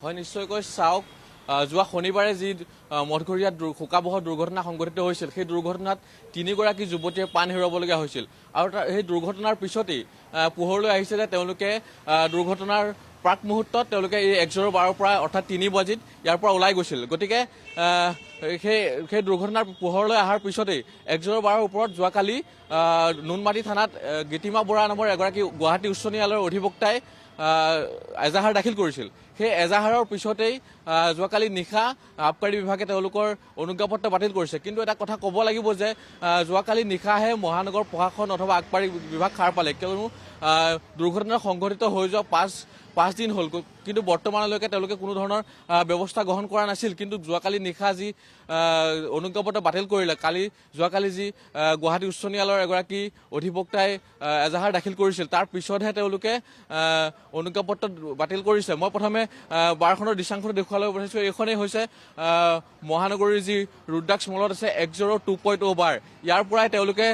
হয় নিশ্চয়কৈ চাওক যোৱা শনিবাৰে যি মঠঘৰীয়াত শোকাবহ দুৰ্ঘটনা সংঘটিত হৈছিল সেই দুৰ্ঘটনাত তিনিগৰাকী যুৱতীয়ে প্ৰাণ হেৰুৱাবলগীয়া হৈছিল আৰু সেই দুৰ্ঘটনাৰ পিছতেই পোহৰলৈ আহিছে যে তেওঁলোকে দুৰ্ঘটনাৰ প্ৰাক মুহূৰ্তত তেওঁলোকে এই ১:১২ পৰা অৰ্থাৎ ৩ বজাত ইয়াৰ পৰা ওলাই গৈছিল গতিকে সেই দুৰ্ঘটনাৰ পোহৰলৈ অহাৰ পিছতেই ১:১২ ওপৰত যোৱাকালি নুনমাটি থানাত গীতিমা বৰা নামৰ এগৰাকী গুৱাহাটী উচ্চ ন্যায়ালয়ৰ অধিবক্তাই এজাহাৰ দাখিল কৰিছিল সেই এজাহাৰৰ পিছতেই যোৱাকালি নিশা আবকাৰী বিভাগে তেওঁলোকৰ অনুজ্ঞাপত্ৰ বাতিল কৰিছে কিন্তু এটা কথা ক'ব লাগিব যে যোৱাকালি নিশাহে মহানগৰ প্ৰশাসন অথবা আবকাৰী বিভাগ সাৰ পালে কিয়নো দুৰ্ঘটনা সংঘটিত হৈ যোৱা পাঁচ দিন হ'ল কিন্তু বৰ্তমানলৈকে তেওঁলোকে কোনো ধৰণৰ ব্যৱস্থা গ্ৰহণ কৰা নাছিল কিন্তু যোৱাকালি নিশা যি অনুজ্ঞাপত্ৰ বাতিল কৰিলে যোৱাকালি যি গুৱাহাটী উচ্চ ন্যায়ালয়ৰ এগৰাকী অধিবক্তাই এজাহাৰ দাখিল কৰিছিল তাৰ পিছতহে তেওঁলোকে অনুজ্ঞাপত্ৰ বাতিল কৰিছে মই প্ৰথমে বাৰখনৰ দৃশ্যাংশটো দেখুৱালৈ বিচাৰিছোঁ এইখনেই হৈছে মহানগৰীৰ যি ৰুদ্ৰাক্ষ মলত আছে 102.0 বাৰ ইয়াৰ পৰাই তেওঁলোকে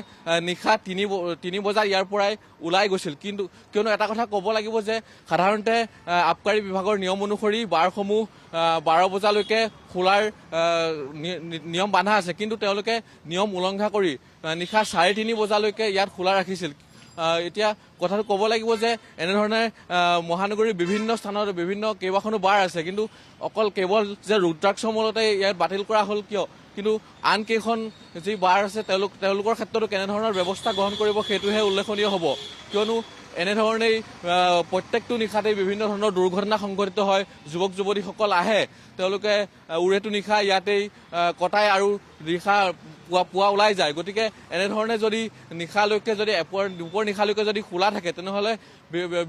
নিশা ৩ বজাত ইয়াৰ পৰাই ওলাই গৈছিল কিন্তু কিয়নো এটা কথা ক'ব লাগিব যে সাধাৰণতে আবকাৰী বিভাগৰ নিয়ম অনুসৰি বাৰসমূহ 12 বজালৈকে খোলাৰ নিয়ম বান্ধা আছে কিন্তু তেওঁলোকে নিয়ম উলংঘা কৰি নিশা 3:30 বজালৈকে ইয়াত খোলা ৰাখিছিল এতিয়া কথাটো ক'ব লাগিব যে এনেধৰণে মহানগৰীৰ বিভিন্ন স্থানত বিভিন্ন কেইবাখনো বাৰ আছে কিন্তু অকল কেৱল যে ৰুদ্ৰাক্ষ মলতে ইয়াত বাতিল কৰা হ'ল কিয় কিন্তু আন কেইখন যি বাৰ আছে তেওঁলোকৰ ক্ষেত্ৰতো কেনেধৰণৰ ব্যৱস্থা গ্ৰহণ কৰিব সেইটোহে উল্লেখনীয় হ'ব কিয়নো এনেধৰণেই প্ৰত্যেকটো নিশাতেই বিভিন্ন ধৰণৰ দুৰ্ঘটনা সংঘটিত হয় যুৱক যুৱতীসকল আহে তেওঁলোকে উৰেটো নিশা ইয়াতেই কটাই আৰু নিশা পুৱা ওলাই যায় গতিকে এনেধৰণে যদি নিশালৈকে যদি দুপৰ নিশালৈকে যদি খোলা থাকে তেনেহ'লে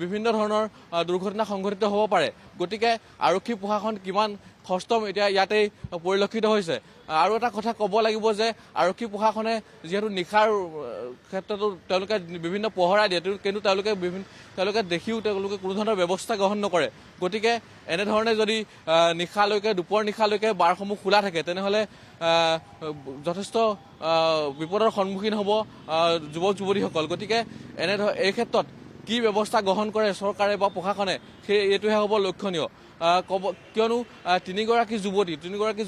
বিভিন্ন ধৰণৰ দুৰ্ঘটনা সংঘটিত হ'ব পাৰে গতিকে আৰক্ষী প্ৰশাসন কিমান সষ্টম এতিয়া ইয়াতেই পৰিলক্ষিত হৈছে আৰু এটা কথা ক'ব লাগিব যে আৰক্ষী প্ৰশাসনে যিহেতু নিশাৰ ক্ষেত্ৰতো তেওঁলোকে বিভিন্ন পহৰা দিয়ে কিন্তু তেওঁলোকে দেখিও তেওঁলোকে কোনো ধৰণৰ ব্যৱস্থা গ্ৰহণ নকৰে গতিকে এনেধৰণে যদি নিশালৈকে দুপৰ নিশালৈকে বাৰসমূহ খোলা থাকে তেনেহ'লে যথেষ্ট বিপদৰ সন্মুখীন হ'ব যুৱক যুৱতীসকল গতিকে এই ক্ষেত্ৰত কি ব্যৱস্থা গ্ৰহণ কৰে চৰকাৰে বা প্ৰশাসনে এইটোহে হ'ব লক্ষণীয় কিয়নো তিনিগৰাকী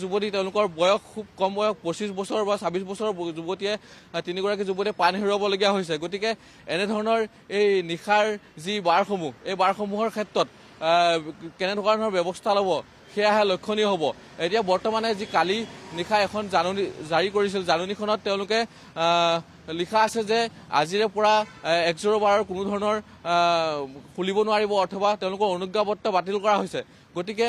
যুৱতী তেওঁলোকৰ বয়স খুব কম বয়স 25 বছৰ বা 26 বছৰৰ যুৱতীয়ে তিনিগৰাকী যুৱতীয়ে প্ৰাণ হেৰুৱাবলগীয়া হৈছে গতিকে এনেধৰণৰ এই নিশাৰ যি বাৰসমূহ এই বাৰসমূহৰ ক্ষেত্ৰত কেনেধৰণৰ ধৰণৰ ব্যৱস্থা ল'ব সেয়াহে লক্ষণীয় হ'ব এতিয়া বৰ্তমানে যি কালি নিশা এখন জাননী জাৰি কৰিছিল জাননীখনত তেওঁলোকে লিখা আছে যে আজিৰে পৰা 1:12 কোনো ধৰণৰ খুলিব নোৱাৰিব অথবা তেওঁলোকৰ অনুজ্ঞাপত্ৰ বাতিল কৰা হৈছে গতিকে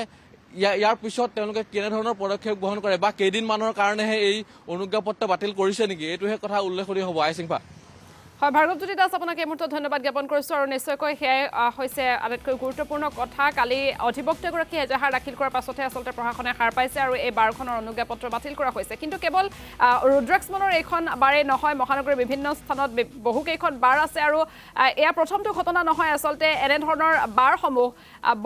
ইয়াৰ পিছত তেওঁলোকে কেনেধৰণৰ পদক্ষেপ গ্ৰহণ কৰে বা কেইদিনমানৰ কাৰণেহে এই অনুজ্ঞাপত্ৰ বাতিল কৰিছে নেকি এইটোহে কথা উল্লেখনীয় হ'ব আইচিংফা হয় ভাৰ্গৱজ্যোতি দাস আপোনাক এই মুহূৰ্তত ধন্যবাদ জ্ঞাপন কৰিছোঁ আৰু নিশ্চয়কৈ সেয়াই হৈছে আটাইতকৈ গুৰুত্বপূৰ্ণ কথা কালি অধিবক্তাগৰাকীয়ে এজাহাৰ দাখিল কৰাৰ পাছতহে আচলতে প্ৰশাসনে সাৰ পাইছে আৰু এই বাৰখনৰ অনুজ্ঞাপত্ৰ বাতিল কৰা হৈছে কিন্তু কেৱল ৰুদ্ৰাক্ষ মলৰ এইখন বাৰেই নহয় মহানগৰীৰ বিভিন্ন স্থানত বহুকেইখন বাৰ আছে আৰু এয়া প্ৰথমটো ঘটনা নহয় আচলতে এনেধৰণৰ বাৰসমূহ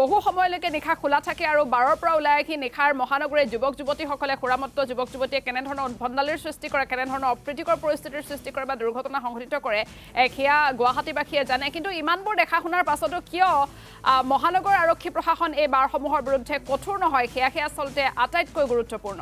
বহু সময়লৈকে নিশা খোলা থাকে আৰু বাৰৰ পৰা ওলাই আহি নিশাৰ মহানগৰীৰ যুৱক যুৱতীসকলে সুৰামত্ত যুৱক যুৱতীয়ে কেনেধৰণৰ উদ্ভণ্ডালিৰ সৃষ্টি কৰে কেনেধৰণৰ অপ্ৰীতিকৰ পৰিস্থিতিৰ সৃষ্টি কৰে বা দুৰ্ঘটনা সংঘটিত কৰে সেয়া গুৱাহাটীবাসীয়ে জানে কিন্তু ইমানবোৰ দেখা শুনাৰ পাছতো কিয় মহানগৰ আৰক্ষী প্ৰশাসন এই বাৰসমূহৰ বিৰুদ্ধে কঠোৰ নহয় সেয়াহে আচলতে আটাইতকৈ গুৰুত্বপূৰ্ণ